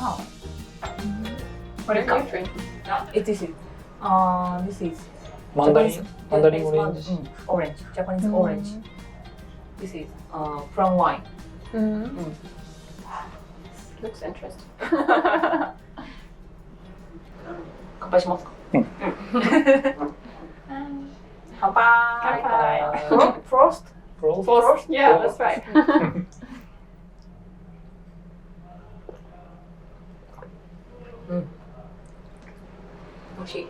Wow. What are you drinking? This is Mandarin Japanese orange. Orange. Japanese orange. This is from wine. Looks interesting. 乾杯しますか。乾杯。Frost. Frost? Yeah, that's right. 美味しい。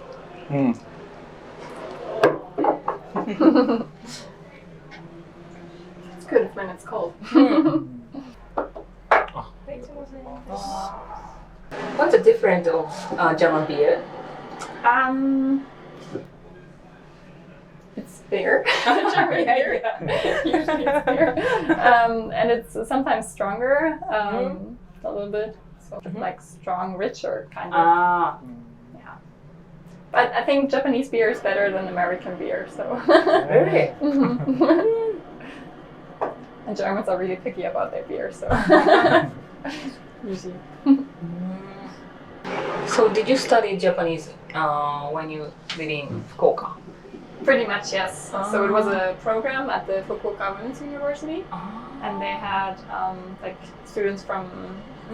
It's good when it's cold. What's the difference of German beer? It's bigger. German beer. Usually it's bigger. And it's sometimes stronger, a little bit. So like strong, richer kind of. Yeah. But I think Japanese beer is better than American beer, so. Really? And Germans are really picky about their beer, so. Usually. So did you study Japanese when you live in Fukuoka? Pretty much, yes. So it was a program at the Fukuoka Women's University, and they had like students from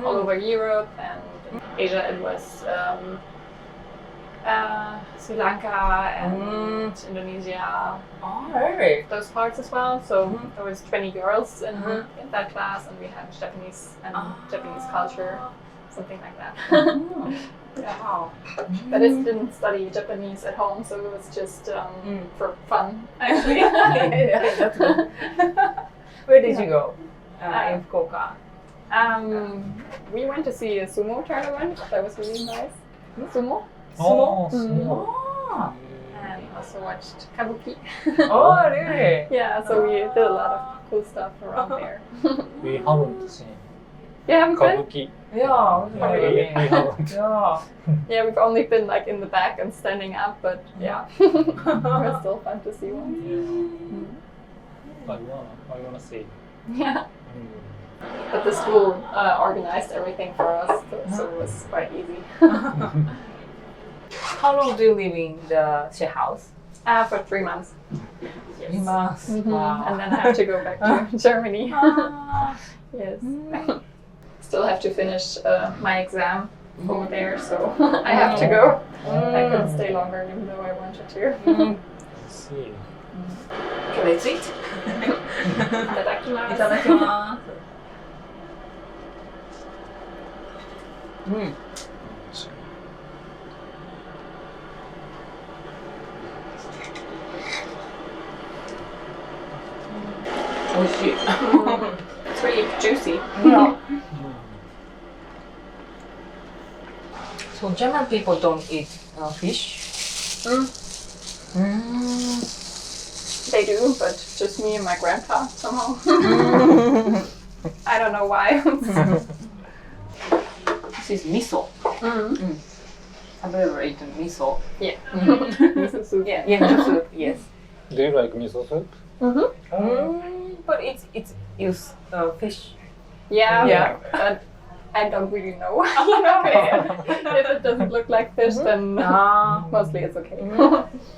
all over Europe and Asia. It was Sri Lanka and Indonesia. Oh, really? Those parts as well. So there was 20 girls in that class, and we had Japanese and Japanese culture, something like that. Wow. But I didn't study Japanese at home, so it was just for fun, actually. That's good. Where did you go in Fukuoka? We went to see a sumo tournament. That was really nice. Sumo. Oh, Oh. And also watched kabuki. Oh, really? Yeah, so we did a lot of cool stuff around there. we haven't seen You haven't been? kabuki. Yeah. We haven't. Yeah. Yeah, we've only been like in the back and standing up, but yeah, it was still fun to see one. I wanna see. Yeah, but the school organized everything for us, so it was quite easy. How long do you live in the share house? For 3 months. 3 months. Wow. And then I have to go back to Germany. Yes. Still have to finish my exam over there, so I have to go. I couldn't stay longer even though I wanted to. See. Okay, let's eat. いただきます。いただきます。美味しい。 It's really juicy. Yeah. So German people don't eat fish. They do, but just me and my grandpa somehow. I don't know why. This is miso. Have you ever eaten miso? Yeah. Miso soup. Yeah, miso soup. Yes. Do you like miso soup? But it's use fish. Yeah. But I don't really know. If it doesn't look like fish, then mostly it's okay.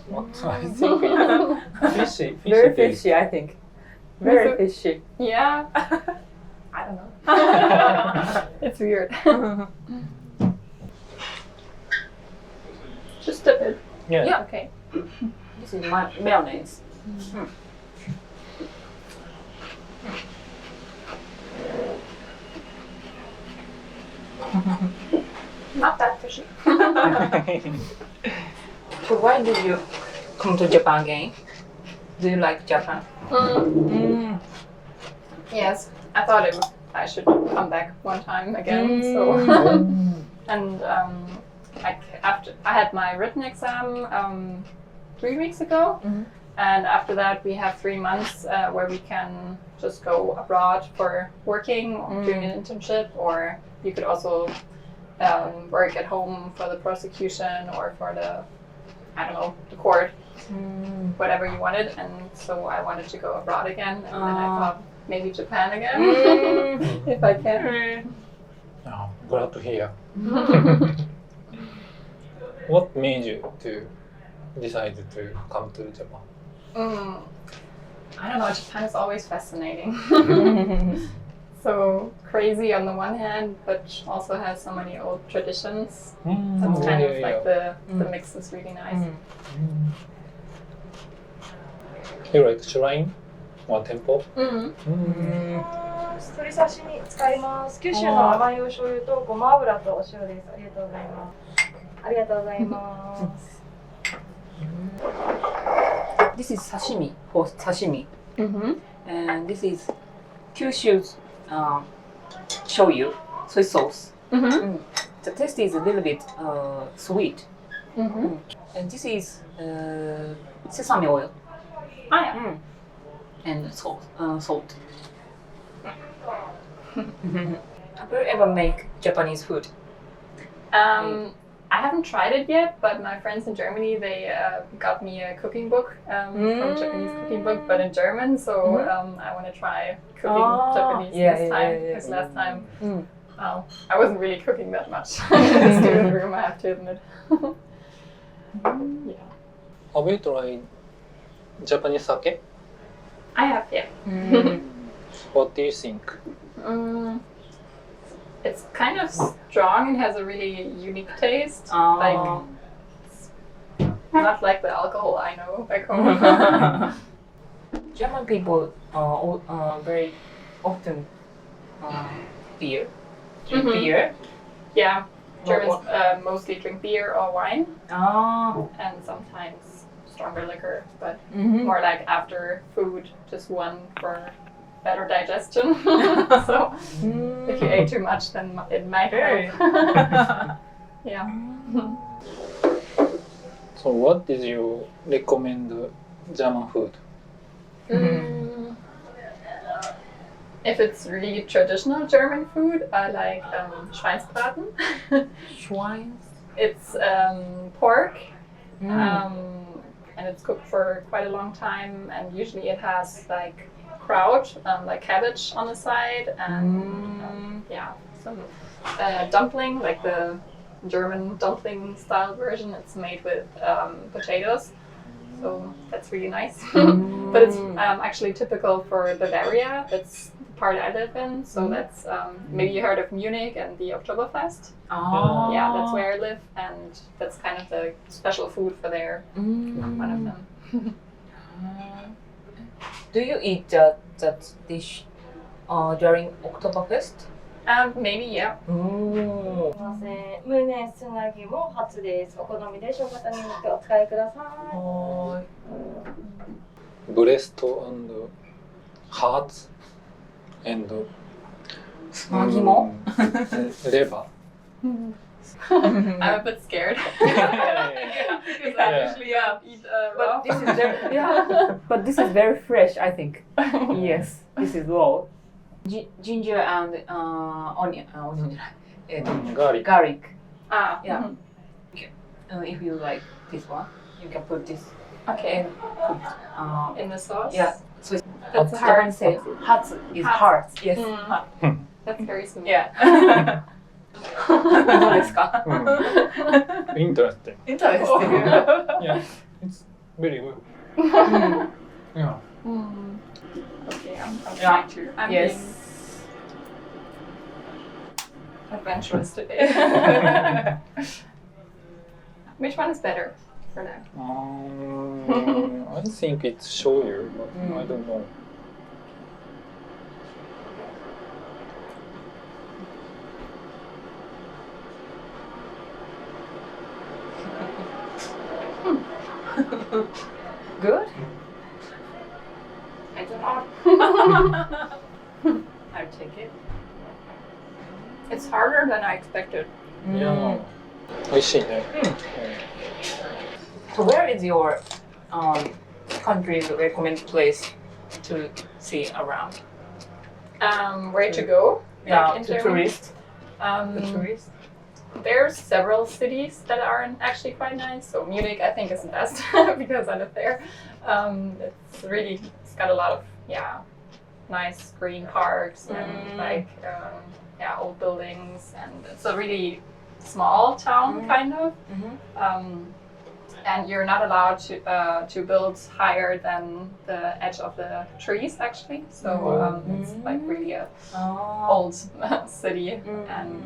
What? I think it's fishy. Very fishy, I think. Very fishy. Yeah. I don't know. It's weird. Just a bit. Yeah. Yeah. Okay. This is my mayonnaise. Not that fishy. So why did you come to Japan again? Do you like Japan? Yes, I thought I should come back one time again. So, and after I had my written exam 3 weeks ago, and after that we have 3 months where we can just go abroad for working or doing an internship, or you could also work at home for the prosecution or for the, I don't know, the court, whatever you wanted. And so I wanted to go abroad again, and then I thought maybe Japan again, if I can. Oh, Glad to hear. What made you to decide to come to Japan? I don't know, Japan is always fascinating. So crazy on the one hand, but also has so many old traditions. That's kind of like the mix is really nice. You like shrine or temple? 鶏刺身使います。九州の甘いお醤油とごま油とお塩です。ありがとうございます。ありがとうございます。This is sashimi for sashimi, and this is Kyushu's shoyu, soy sauce. The taste is a little bit sweet, and this is sesame oil. And salt. Have you ever make Japanese food? I haven't tried it yet, but my friends in Germany, they got me a cooking book from Japanese cooking book, but in German. So I want to try cooking Japanese this time. Because last time, I wasn't really cooking that much in the student room, I have to admit. Have you tried Japanese sake? I have, yeah. What do you think? It's kind of strong and has a really unique taste. Like, it's not like the alcohol I know back home. German people very often drink beer. Yeah, Germans mostly drink beer or wine, and sometimes stronger liquor, but more like after food, just one for better digestion. So if you ate too much, then it might help. Yeah. So what did you recommend German food? If it's really traditional German food, I like Schweinsbraten. It's pork, and it's cooked for quite a long time, and usually it has like kraut, like cabbage on the side, and some dumpling, like the German dumpling style version. It's made with potatoes, so that's really nice. But it's actually typical for Bavaria. That's the part I live in, so that's maybe you heard of Munich and the Oktoberfest. Yeah, that's where I live, and that's kind of the special food for there. One of them. Do you eat that dish during Oktoberfest? Maybe, yeah. すみません。胸つなぎも初です。お好みでしょうかによってお使いください。Breast and heart and つなぎも liver. I'm a bit scared. Because I usually eat raw. But this is very fresh, I think. Yes, this is raw. Ginger and onion. Garlic. Garlic. Yeah. If you like this one, you can put this. Okay. Put, in the sauce? Yeah. So That's hard. Japan says heart is heart. Yes. That's very smooth. Yeah. どうですか Interesting. Interesting. Yeah, it's very good. Yeah. Okay, I'm trying to. I'm being Yes. adventurous today. Which one is better for now? I think it's shoyu, but I don't know. Good? I don't know. I'll take it. It's harder than I expected. Yeah. 美味しいね。 So where is your country's recommended place to see around? Where to go? Yeah, in to Germany? tourist. Tourist. There's several cities that are actually quite nice. So Munich, I think, is the best because I live there. It's got a lot of nice green parks and like old buildings, and it's a really small town kind of. And you're not allowed to build higher than the edge of the trees, actually. So it's like really a old city, and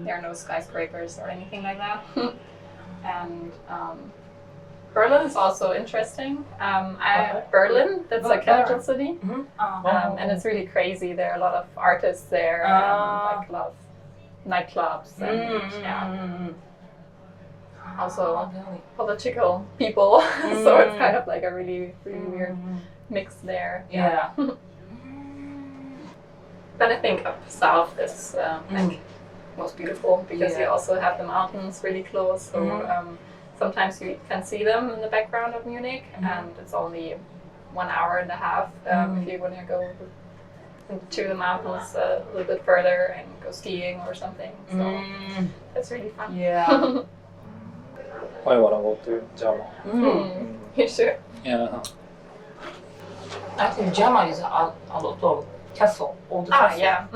there are no skyscrapers or anything like that. And Berlin is also interesting. Berlin, that's a capital city, and it's really crazy. There are a lot of artists there, and like a lot of nightclubs, and also political people. So it's kind of like a really weird mix there. But I think up south is like most beautiful, because you also have the mountains really close. So sometimes you can see them in the background of Munich, and it's only 1.5 hours if you want to go to the mountains a little bit further and go skiing or something. So that's really fun. Yeah. I want to go to Germany. You should. Yeah. I think Germany is a lot of castle, old castle. Yeah.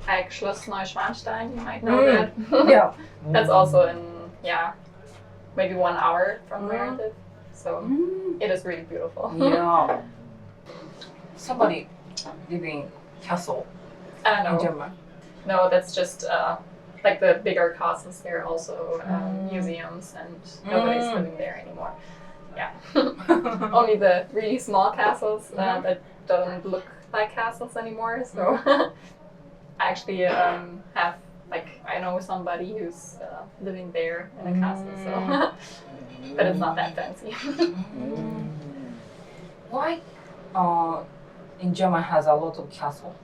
Like Schloss Neuschwanstein, you might know that. Yeah. That's also in maybe 1 hour from where I live. So it is really beautiful. Yeah. Somebody living castle I don't in know. Germany. No, that's just like the bigger castles. There are also museums, and nobody's living there anymore. Yeah. Only the really small castles that don't look like castles anymore. So I actually have, like, I know somebody who's living there in a castle. So, but it's not that fancy. Why in Germany has a lot of castle?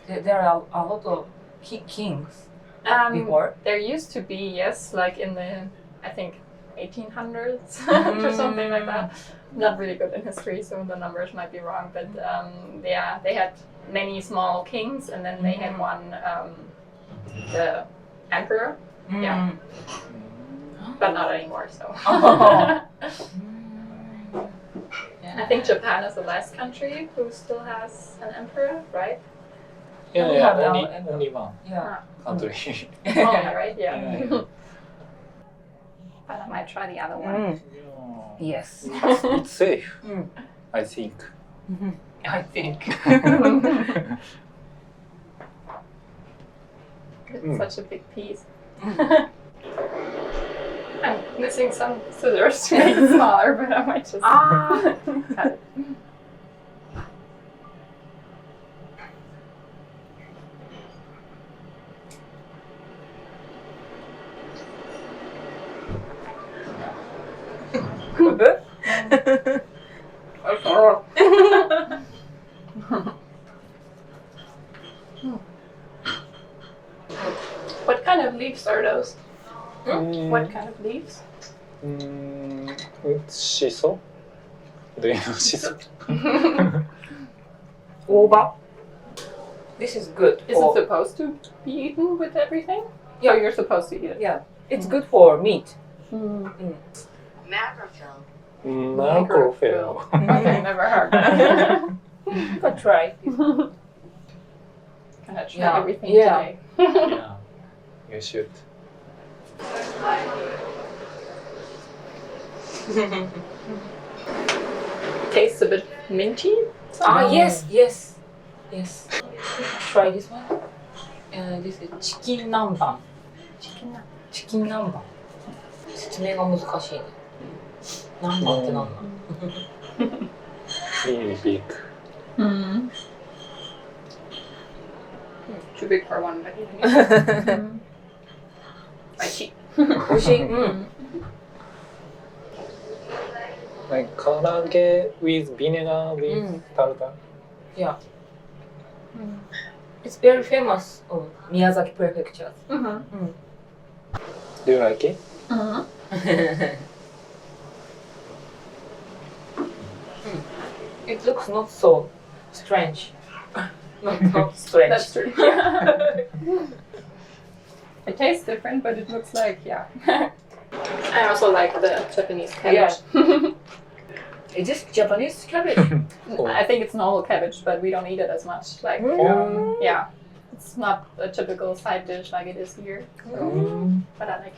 There are a lot of kings before. There used to be, yes, like in the, I think, 1800s or something like that. I'm not really good in history, so the numbers might be wrong. But they had many small kings, and then they had one, the emperor. Yeah, but not anymore. So. I think Japan is the last country who still has an emperor, right? Only one country. Only, right? Yeah. But I might try the other one. Yes. It's safe, I think. I think. It's such a big piece. I'm missing some scissors to make it smaller, but I might just cut it. What kind of leaves are those? What kind of leaves? Shiso? Do you know shiso? Oba. This is good. Is it supposed to be eaten with everything? Yeah. Or you're supposed to eat it? Yeah, it's good for meat. Macrophil. Macrophil. Okay, never heard that. You can try. Gonna try everything Yeah. today. Yeah, you should. Tastes a bit minty. Yes. Try this one. This is chicken nanban. Chicken nanban. 説明が難しいね。南蛮ってなんだ。Really big. Too big for one, but spicy. 美味しい。Like karage with vinegar with tartar. Yeah. It's very famous of Miyazaki prefecture. Do you like it? It looks not so strange. Not strange. That's true. It tastes different, but it looks like, I also like the Japanese cabbage. Is this Japanese cabbage? I think it's normal cabbage, but we don't eat it as much. Like, yeah, it's not a typical side dish like it is here. So, but I like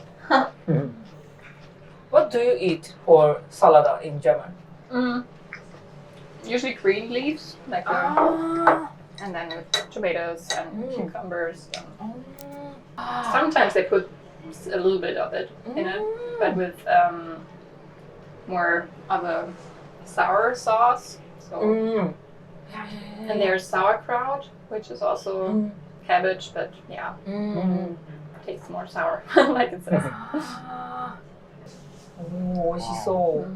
it. What do you eat for salad in German? Usually green leaves, like and then with tomatoes and cucumbers. And sometimes they put a little bit of it in it, but with more of a sour sauce. So and there's sauerkraut, which is also cabbage, but yeah, tastes more sour, like it says. 美味しそ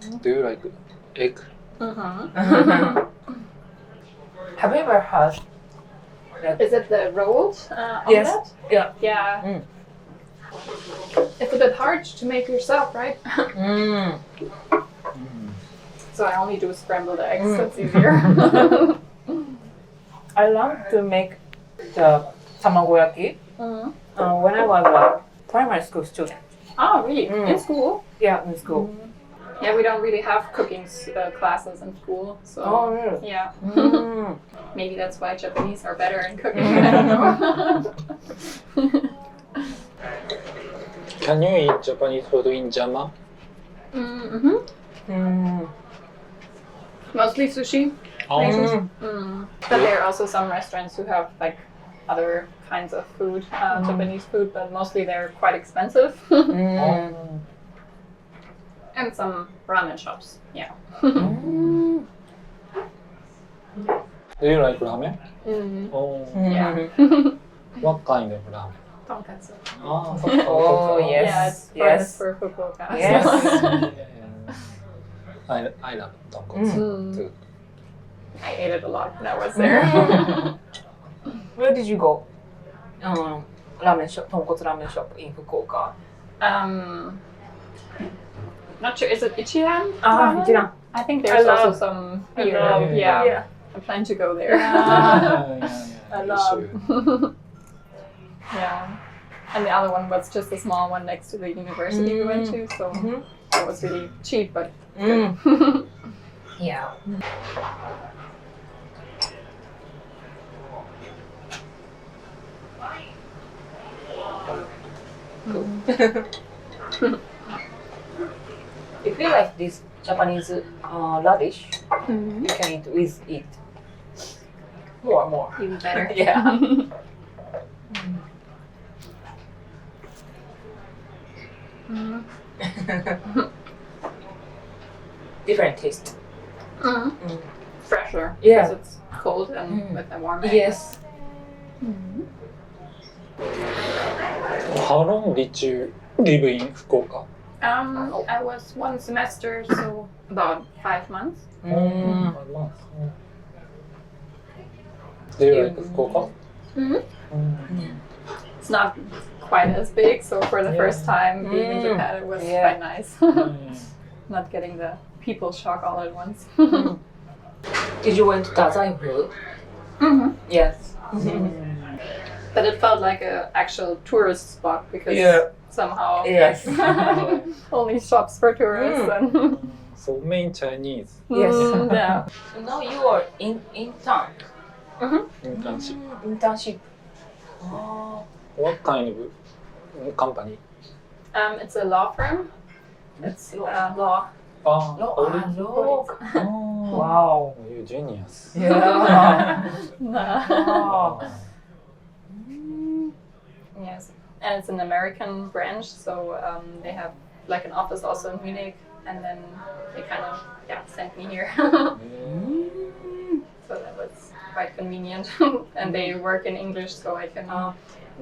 う。Do you like egg? Have you ever had? Is it the rolled Yes. omelette? Yeah. Yeah. It's a bit hard to make yourself, right? So I only do scrambled eggs. That's easier. I learned to make the tamagoyaki when I was a primary school student. Oh, really? In school? Yeah, in school. Yeah, we don't really have cooking classes in school. So Oh, really? yeah. Maybe that's why Japanese are better in cooking. I don't know. Can you eat Japanese food in Jama? Mostly sushi. But there are also some restaurants who have like other kinds of food, Japanese food, but mostly they're quite expensive. And some ramen shops. Yeah. Do you like ramen? Oh, Yeah. what kind of ramen? Tonkatsu. Oh, Yeah, yes. it's famous Yes. for Fukuoka. Yes. I love tonkatsu too. I ate it a lot when I was there. Where did you go? Ramen shop, tonkotsu ramen shop in Fukuoka. Not sure. Is it Ichiran? Ichiran. I think there's I also love- some I here. love- Yeah. I plan to go there. I You love- should. Yeah. And the other one was just a small one next to the university we went to, so it was really cheap, but Yeah. If you like this Japanese radish, you can eat with it. More. even better. Yeah. Different taste. Fresher. Yeah. Because it's cold and with a warm egg. Yes. How long did you live in Fukuoka? I was 1 semester, so about 5 months. 5 months. Do you like Fukuoka? It's not quite as big, so for the first time being in Japan, it was quite nice. Not getting the people shock all at once. Did you went to Dazaifu? Yes. But it felt like an actual tourist spot because somehow Yes. only shops for tourists. And So main Chinese Yes. yeah. So now you are in intern. internship. Internship. Oh. What kind of company? It's a law firm. It's law. Ah, Law. Oh, Wow. you genius. Yeah. No. Oh. Yes, and it's an American branch, so they have like an office also in Munich, and then they kind of sent me here. So that was quite convenient, and they work in English, so I can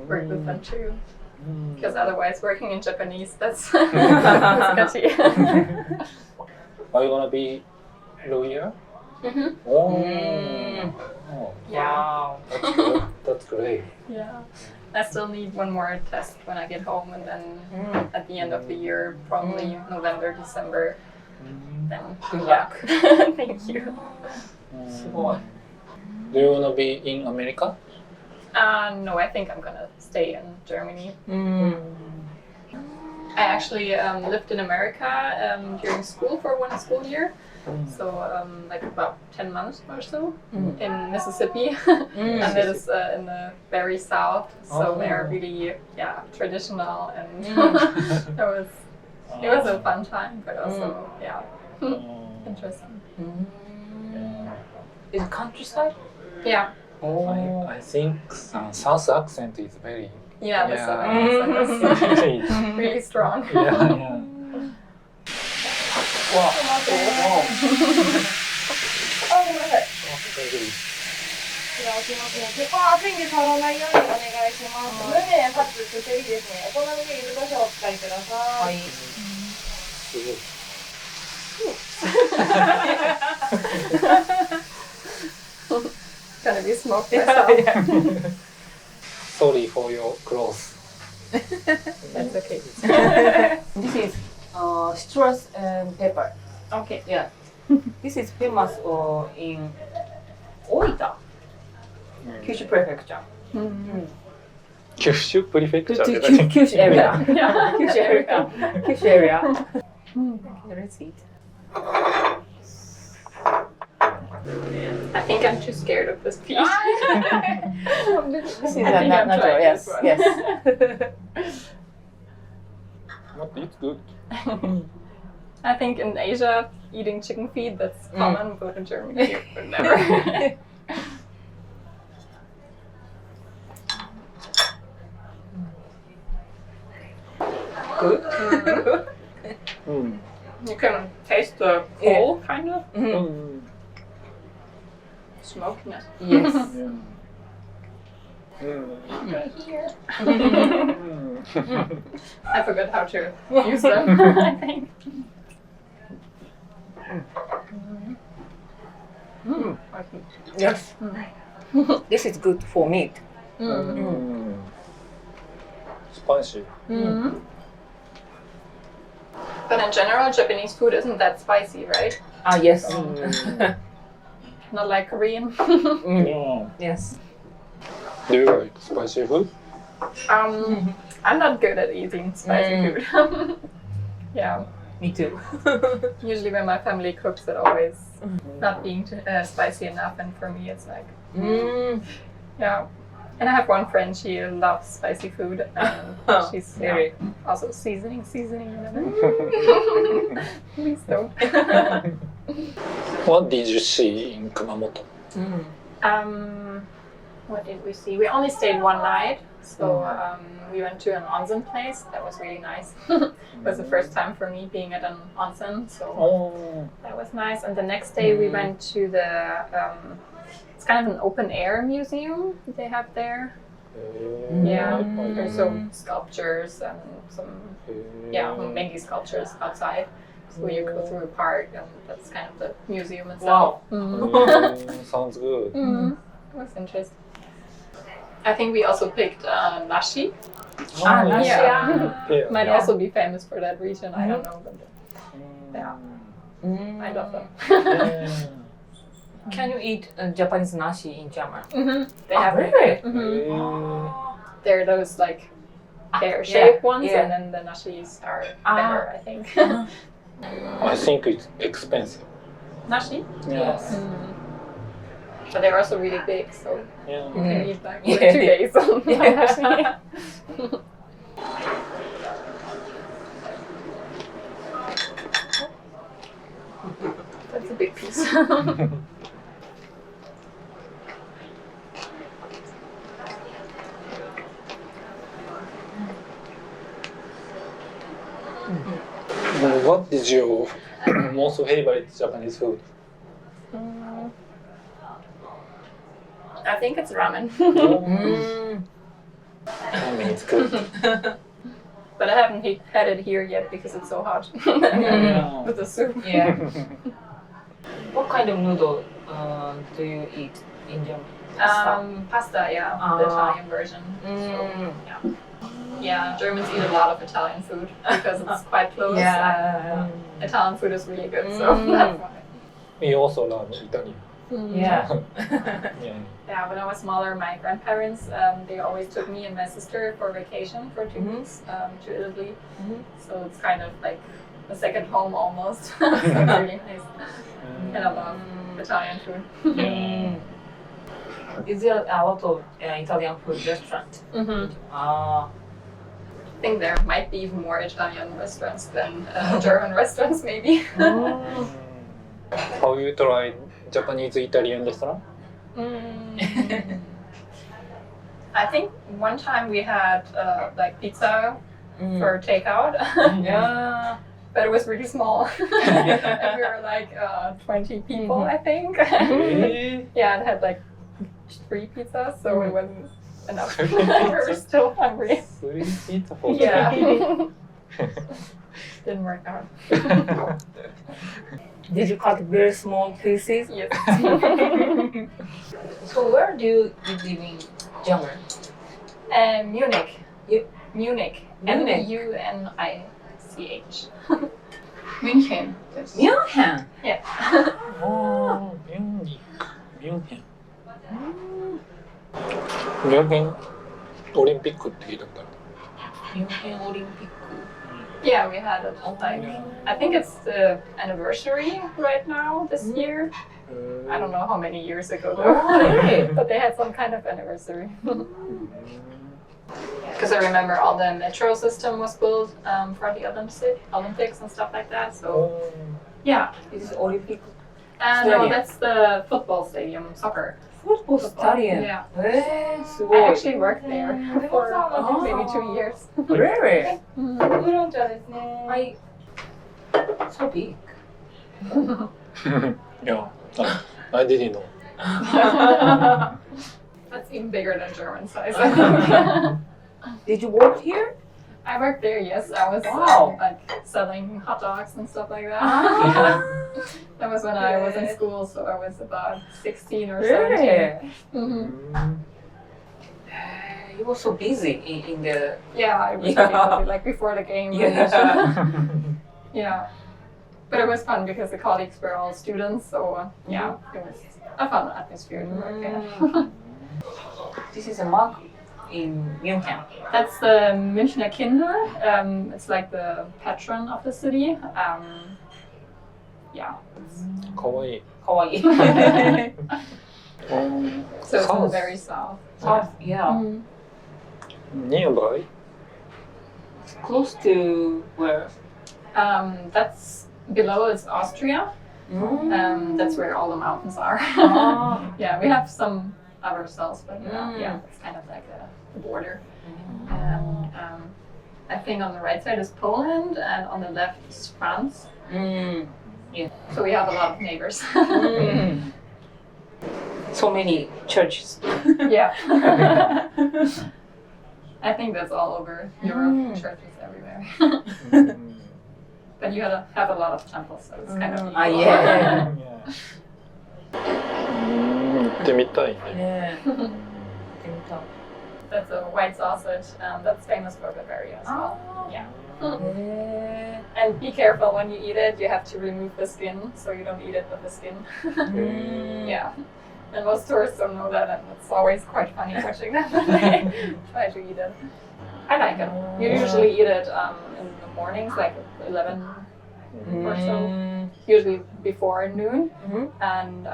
work with them too. Because otherwise, working in Japanese, that's sketchy. Are you gonna be lawyer? Oh, oh, Wow. that's good. That's great. Yeah. I still need one more test when I get home, and then at the end of the year, probably November, December. Then Good luck. Thank you. Do you wanna be in America? No, I think I'm gonna stay in Germany. I actually lived in America during school for 1 school year. So like about 10 months or so in Mississippi. And it is in the very south. So they're really traditional and it was a fun time, but also interesting. Is it countryside? Yeah. I think South accent is very Yeah, the southern accent is really strong. yeah. Wow. あ、ごめんなさい。では、すみません。鉄板熱いんで触らないようにお願いします。無念かつすせりですね。お好みで柚子胡椒をお使いください。すごい。Gonna be smoked myself. Sorry for your clothes. That's okay. This is citrus and pepper. Okay. Yeah. This is famous in Oita, Kyushu Prefecture. Kyushu prefecture って何？ Kyushu area. Kyushu area. Kyushu area. Let's eat. I think I'm too scared of this piece. This is natural. Yes. Yes. But it's good. I think in Asia, eating chicken feet, that's common, but in Germany, you would never. Good. You can taste the coal, kind of, smokiness. Yes. Here. I forgot how to use them, I think. Yes. This is good for meat. Spicy. But in general, Japanese food isn't that spicy, right? Ah, yes. Not like Korean. Yes. Do you like spicy food? I'm not good at eating spicy food. Yeah. Me too. Usually when my family cooks, it always not being spicy enough, and for me it's like, yeah. And I have one friend, she loves spicy food, and she's also seasoning. Please don't. What did you see in Kumamoto? What did we see? We only stayed one night, so we went to an onsen place. That was really nice. It was the first time for me being at an onsen, so that was nice. And the next day we went to the, it's kind of an open air museum they have there. Yeah, there's some sculptures and some, mainly sculptures outside. So you go through a park, and that's kind of the museum itself. Wow. Sounds good. It was interesting. I think we also picked nashi. Nashi. Yeah. Might also be famous for that region. I don't know, but I love them. Can you eat Japanese nashi in German? They have really? They're those like pear-shaped ones, and then the nashis are better, I think. I think it's expensive. Nashi? Yes. But they're also really big, so you can eat like 2 days of nashi. That's a big piece. What is your most favorite Japanese food? I think it's ramen. I mean, it's good. But I haven't had it here yet because it's so hot. With the soup. Yeah. What kind of noodle do you eat in Germany? Pasta, the Italian version. So, yeah, Germans eat a lot of Italian food because it's quite close. Yeah. Italian food is really good, so that's why. We also love Italian. Yeah. Yeah. Yeah, when I was smaller, my grandparents, they always took me and my sister for vacation for 2 weeks to Italy. So it's kind of like a second home almost. So it's really nice. And I love Italian food. Is there a lot of Italian food restaurants? I think there might be even more Italian restaurants than German restaurants, maybe. How you try Japanese Italian restaurant? I think one time we had like pizza for takeout. Yeah. But it was really small. And we were like 20 people, I think. Yeah, it had like 3 pizzas, so it wasn't enough. We were still hungry. Yeah. Didn't work out. Did you cut very small pieces? Yes. So where do you live in Germany? Munich. Munich. Munich. M-U-N-I-C-H. München. München. Yeah. München. ミュンヘンオリンピックって聞いたことある。München Olympic. Yeah, we had it. Like, I think it's the anniversary right now this year. I don't know how many years ago though. Really? But they had some kind of anniversary. Because I remember all the metro system was built for the Olympics and stuff like that. So yeah. This is Olympic No, stadium. that's the football stadium, soccer. football stadium. Yeah. So I actually worked there for maybe 2 years. Really? ウーロン茶ですね。So big. Yeah, I didn't know. That's even bigger than German size, I think. Did you work here? I worked there, yes. I was Wow. like selling hot dogs and stuff like that. Ah. That was when I was in school, so I was about 16 or Really? 17. You were so busy in the. Yeah, I was Yeah. really, like before the game. Yeah. Yeah. But it was fun because the colleagues were all students, so yeah, it was a fun atmosphere to work in. This is a mark in München. That's the Münchner Kinder. It's like the patron of the city. Yeah. かわいい。かわいい. So it's in the very south. South, yeah. Nearby? Close to where? That's below is Austria. That's where all the mountains are. Ah. Yeah, we have some ourselves, but yeah, it's kind of like the border. And I think on the right side is Poland, and on the left is France. So we have a lot of neighbors. So many churches. Yeah. I think that's all over Europe, churches everywhere. But you have a lot of temples, so it's kind of equal. Yeah. 行ってみたいね。Yeah. That's a white sausage. That's famous for Bavaria as well. Yeah. Yeah. And be careful when you eat it. You have to remove the skin, so you don't eat it with the skin. Yeah. And most tourists don't know that, and it's always quite funny watching them when they try to eat it. I like it. You usually eat it in the mornings, like 11 or so, usually before noon. And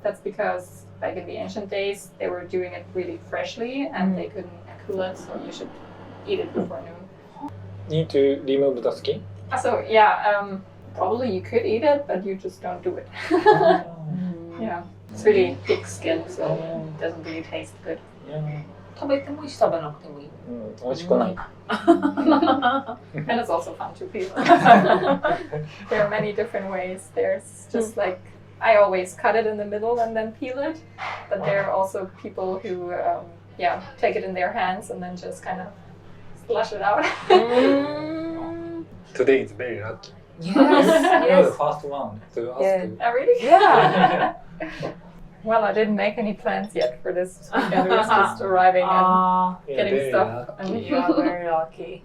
that's because, like in the ancient days, they were doing it really freshly, and they couldn't cool it, so you should eat it before noon. Need to remove the skin? So yeah, probably you could eat it, but you just don't do it. Yeah. It's really thick skin, so it doesn't really taste good. 食べてもいいし食べなくてもいい。美味しくない。 And it's also fun to peel. There are many different ways. There's just like, I always cut it in the middle and then peel it. But there are also people who, take it in their hands and then just kind of flush it out. Today is very lucky. Yes. You're the Yes. first one to ask. Yeah. Oh, really? Yeah. Well, I didn't make any plans yet for this weekend. It was just arriving and Ah. Yeah, getting very stuff. lucky. And You are very lucky.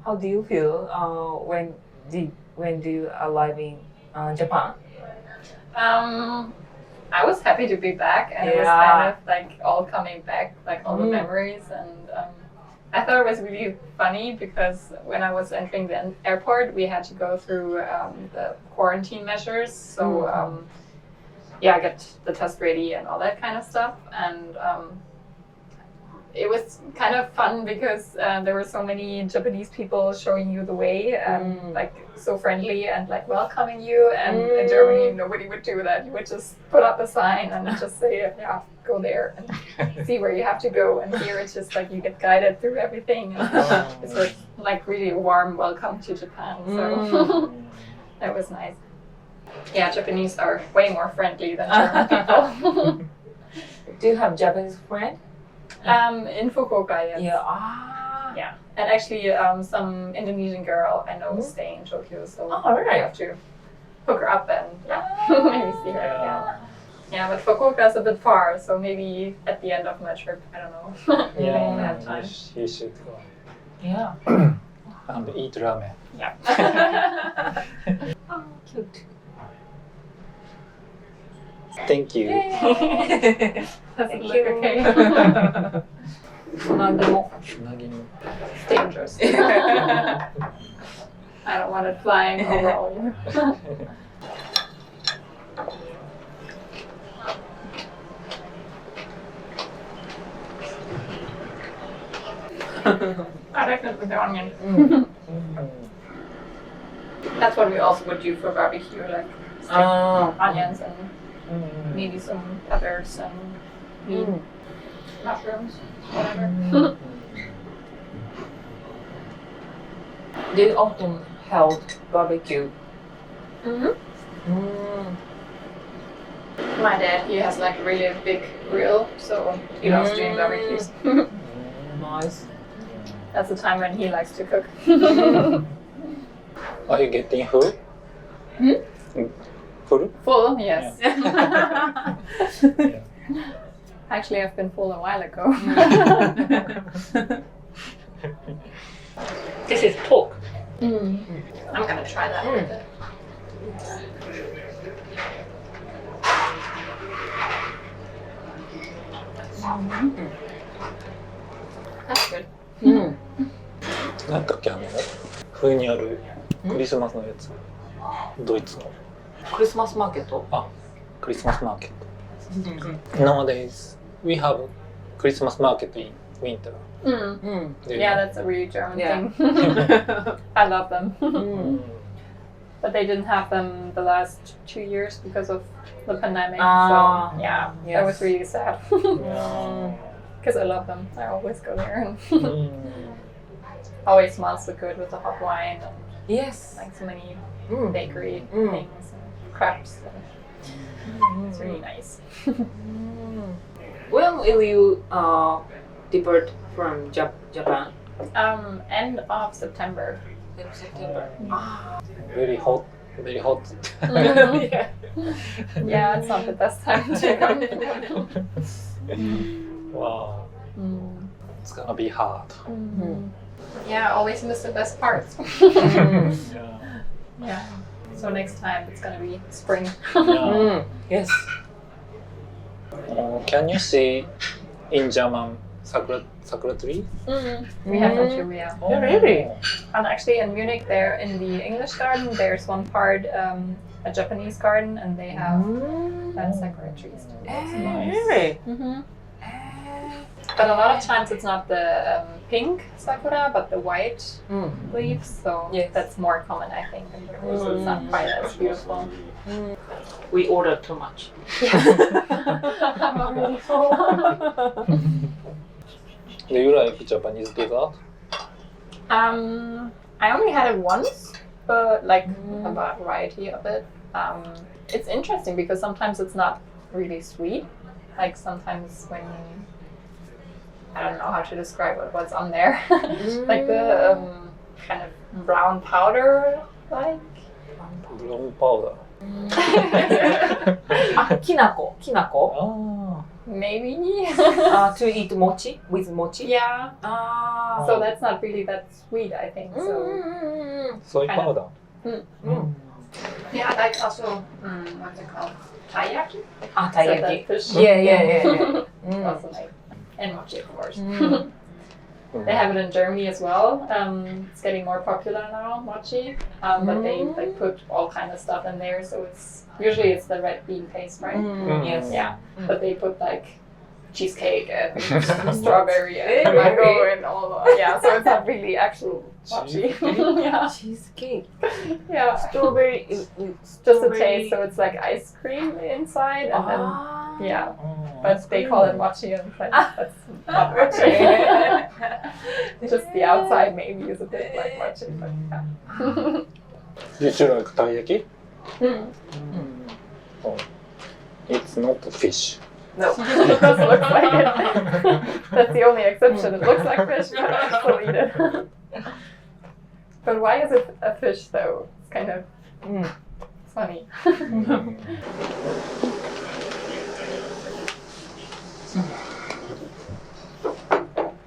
How do you feel when do you arrive in Japan? I was happy to be back, and it was kind of like all coming back, like all the memories, and I thought it was really funny because when I was entering the airport, we had to go through the quarantine measures, so I get the test ready and all that kind of stuff, and it was kind of fun because there were so many Japanese people showing you the way and like so friendly and like welcoming you, and in Germany nobody would do that. You would just put up a sign and just say, yeah, go there and see where you have to go, and here it's just like you get guided through everything, and it's like really a warm welcome to Japan, so that was nice. Yeah, Japanese are way more friendly than German people. Do you have Japanese friend? In Fukuoka, yes. Yeah. Yeah, and actually some Indonesian girl I know staying in Tokyo, so I have to hook her up and maybe see her again. Yeah, but Fukuoka is a bit far, so maybe at the end of my trip, I don't know. Maybe I won't have time. You should go. Yeah. And eat ramen. Yeah. Oh, cute. Thank you. Doesn't look okay. It's dangerous. I don't want it flying over all you. I definitely the onion. That's what we also would do for barbecue, like onions and maybe some peppers and meat, mushrooms, whatever. They often held barbecue. My dad, he has like a really big grill, so he loves doing barbecues. Nice. That's the time when he likes to cook. Are you getting full? Full? Full, yes. Yeah. Actually, I've been full a while ago. This is pork. I'm gonna try that with it. That's good. なんだっけ冬にあるクリスマスのやつ、ドイツのクリスマスマーケット。クリスマスマーケット。Nowadays we have Christmas market in winter. Yeah, that's a really German thing. I love them. But they didn't have them the last 2 years because of the pandemic. So yeah, that was really sad. Because I love them. I always go there and always smells so good with the hot wine and like so many bakery things and crepes. And it's really nice. When will you depart from Japan? End of September. In September. Very hot, very hot. Yeah, it's not the best time to come. Wow. It's gonna be hard. Yeah, I always miss the best parts. Yeah. Yeah. So next time it's gonna be spring. Yes. Can you see in German sakura tree? We have that too, yeah. Oh, really? And actually in Munich there in the English garden there's one part a Japanese garden and they have sakura trees too. Nice. Really? But a lot of times it's not the pink sakura but the white leaves, so that's more common I think in Japan, so it's not quite as beautiful. We ordered too much. I'm already full. Do you like Japanese dessert? I only had it once, but like a variety of it. It's interesting because sometimes it's not really sweet. Like sometimes when I don't know how to describe what's on there. Like the kind of brown powder, like. Brown powder. Kinako. Maybe. To eat mochi with mochi. Yeah. So that's not really that sweet, I think. So Soy kind of. powder. Yeah, I like also, what's it called? Taiyaki? Ah, So the taiyaki. fish. Yeah. Also like, and mochi, of course. They have it in Germany as well. It's getting more popular now, mochi. But they like put all kind of stuff in there, so it's usually it's the red bean paste, right? Yes. Yeah, but they put like cheesecake and strawberry and mango and all. Yeah, so it's not really actual mochi. Yeah, Cheesecake. yeah. Strawberry. Just a taste, so it's like ice cream inside, and then yeah. But they call it mochi, and it's like, that's not mochi. Just the outside maybe is a bit like mochi, but yeah. Did you like taiyaki? Oh, it's not a fish. No, it does look like it. That's the only exception. It looks like fish, but I still eat it. But why is it a fish though? It's kind of funny.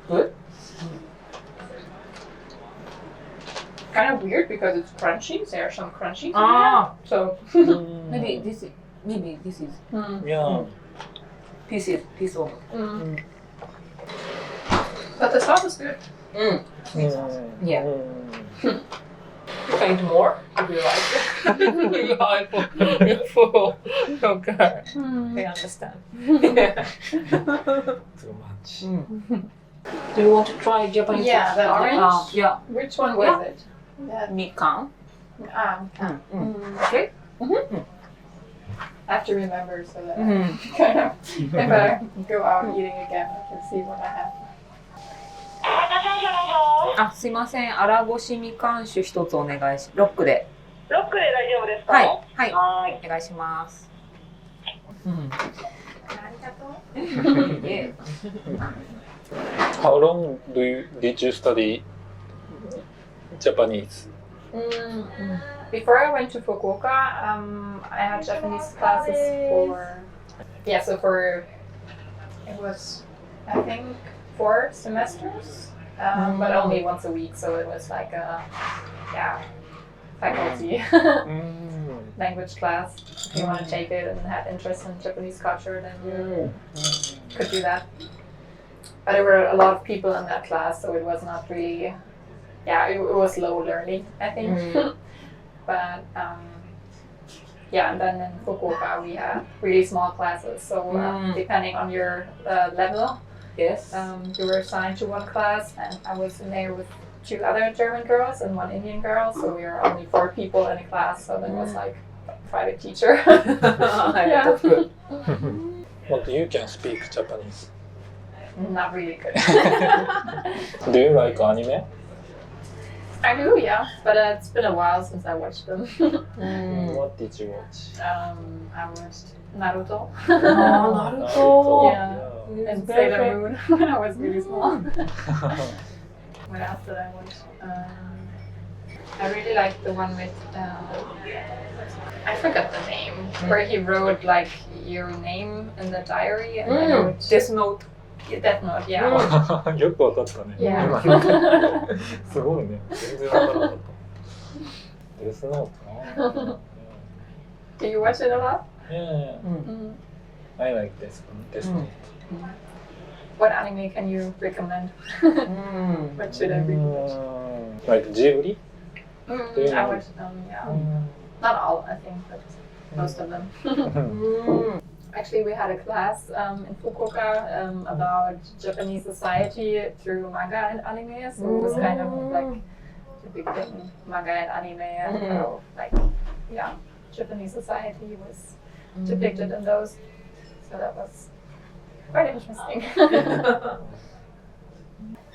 Good. Kind of weird because it's crunchy. There are some crunchies in Ah. there. So Maybe this is Yeah. piece of. But the sauce is good. Yeah. Mm. You can eat more if you like. Yeah, full. Okay. I understand. Too much. Do you want to try Japanese? Yeah, the orange. Yeah. Which one was it? Mikan. Okay. I have to remember so that kind of, if I go out eating again, I can see what I have. あ、すいません。粗ごしみかん酒一つお願いし。ロックで。ロックで大丈夫ですか？はいはい。はい。お願いします。How long did you study Japanese? Before I went to Fukuoka, I had Japanese classes for it was I think 4 semesters, but only once a week, so it was like a faculty language class. If you want to take it and have interest in Japanese culture, then you could do that. But there were a lot of people in that class, so it was not really, it was low learning, I think. But and then in Fukuoka we had really small classes, so depending on your level, Yes. you were assigned to one class, and I was in there with 2 other German girls and 1 Indian girl, so we were only 4 people in a class, so there was like a private teacher. That's good. But you can speak Japanese. Not really good. Do you like anime? I do, yeah, but it's been a while since I watched them. What did you watch? I watched Naruto. Naruto. Yeah. And Sailor Moon when I was really small. What else did I watch? I really liked the one with I forgot the name, where he wrote like your name in the diary and then wrote Death Note. Death Note, yeah. よくわかったね。 Yeah. すごいね。全然わからなかった。デスノートな。 Do you watch it a lot? Yeah, I like this one. What anime can you recommend? What should I watch? Like Ghibli? I watched them, Not all, I think, but most of them. Actually, we had a class in Fukuoka about Japanese society through manga and anime, so it was kind of like depicting manga and anime and how, Japanese society was depicted in those. So that was quite interesting.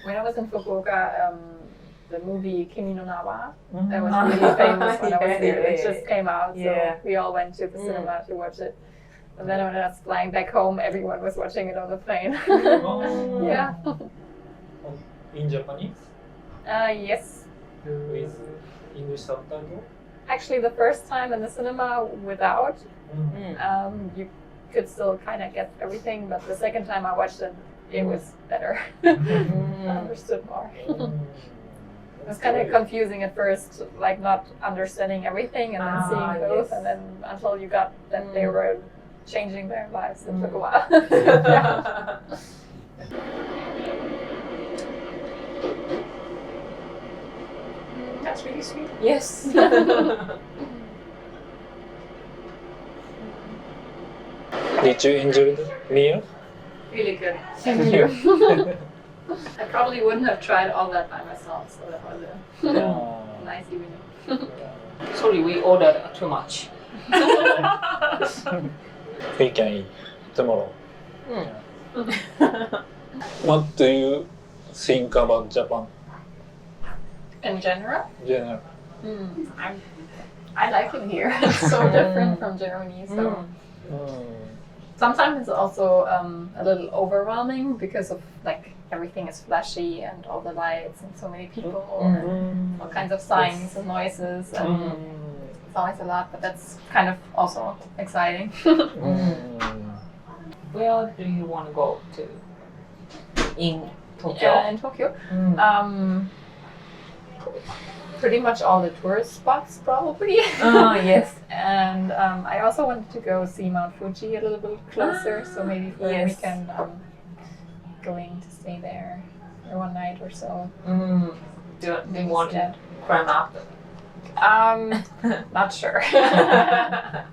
When I was in Fukuoka, the movie Kimi no Na wa, that was really famous when I was there. It just came out, so we all went to the cinema to watch it. And then when I was flying back home, everyone was watching it on the plane. Yeah. In Japanese? Yes. With English subtitle? Actually, the first time in the cinema without, you could still kind of get everything, but the second time I watched it, it was better. I understood more. It was kind of confusing at first, like not understanding everything and then seeing both, yes. and then until you got that they were changing their lives. It took a while. Yeah. That's really sweet. Yes. Did you enjoy the meal? Really good. Thank you. I probably wouldn't have tried all that by myself, so that was a nice evening. Sorry, we ordered too much. We can eat tomorrow. What do you think about Japan? In general, General. I like it here. It's so different from Germany. So sometimes it's also a little overwhelming because of like everything is flashy and all the lights and so many people and all kinds of signs and noises and it's always a lot. But that's kind of also exciting. Where do you want to go to? In Tokyo? In Tokyo. Pretty much all the tourist spots, probably. Yes. And I also wanted to go see Mount Fuji a little bit closer, so maybe for a weekend going to stay there for one night or so. Do you want to climb up? Not sure. I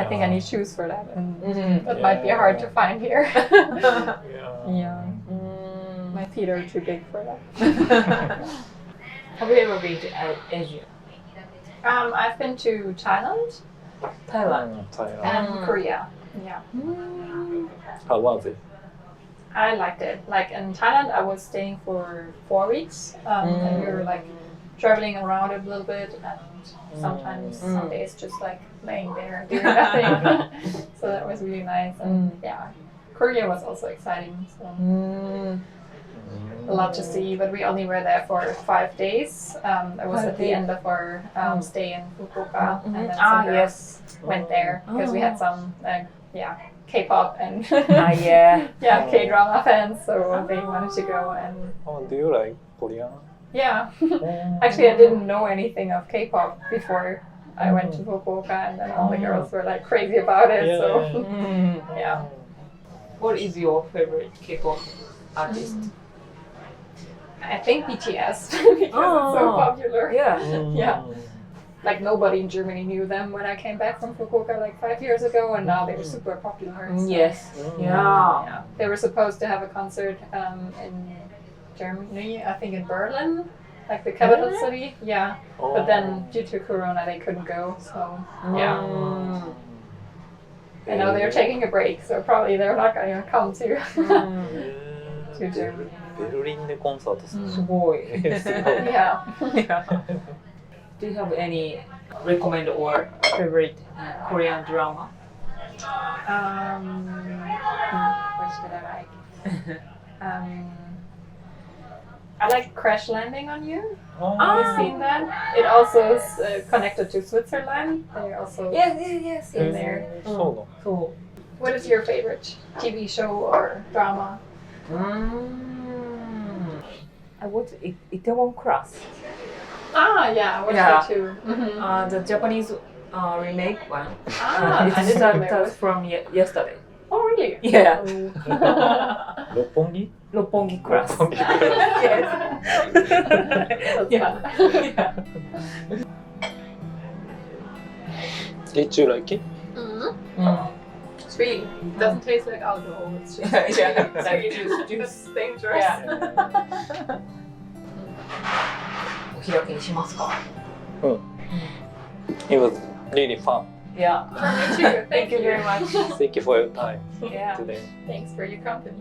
think I need shoes for that, and that might be hard to find here. Yeah. My feet are too big for that. Have you ever been to Asia? I've been to Thailand Thailand. and Korea. Yeah. How was it? I liked it. Like in Thailand, I was staying for 4 weeks, and we were like traveling around a little bit, and sometimes some days just like laying there doing nothing. So that was really nice, and yeah, Korea was also exciting. So a lot to see, but we only were there for 5 days. It was at the end of our stay in Fukuoka, and then went there because we had some K-pop and K-drama fans, so they wanted to go. And Do you like Korean? yeah, actually I didn't know anything of K-pop before I went to Fukuoka, and then all the girls were like crazy about it. So yeah. What is your favorite K-pop artist? I think BTS because it's so popular. Yeah. Like nobody in Germany knew them when I came back from Fukuoka like 5 years ago, and now they're super popular. So, Yes. yeah. They were supposed to have a concert in Germany, I think in Berlin, like the capital city. Yeah. But then due to Corona, they couldn't go. So yeah. I know they're taking a break, so probably they're not going to come to Germany. ベルリンでコンサートするのすごい。Yeah. Do you have any recommend or favorite Korean drama? What should I like? I like Crash Landing on You. Have you seen that? It also is connected to Switzerland. They're also Yes. in there. そうな What is your favorite TV show or drama? I watched Itaewon Class. Yeah, I watched that too. The Japanese remake one. I It didn't know there started was. from yesterday. Oh, really? Yeah. の六本木 Roppongi Class. 六本木 Yes. That's fun. Did you like it? Sweet. Doesn't taste like alcohol. It's just Like juice. It's dangerous. Yeah. お開きにしますか? It was really fun. Yeah. Me too. Thank you very much. Thank you for your time Yeah. today. Thanks for your company.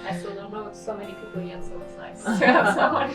I still don't know so many people yet, so it's nice to have someone.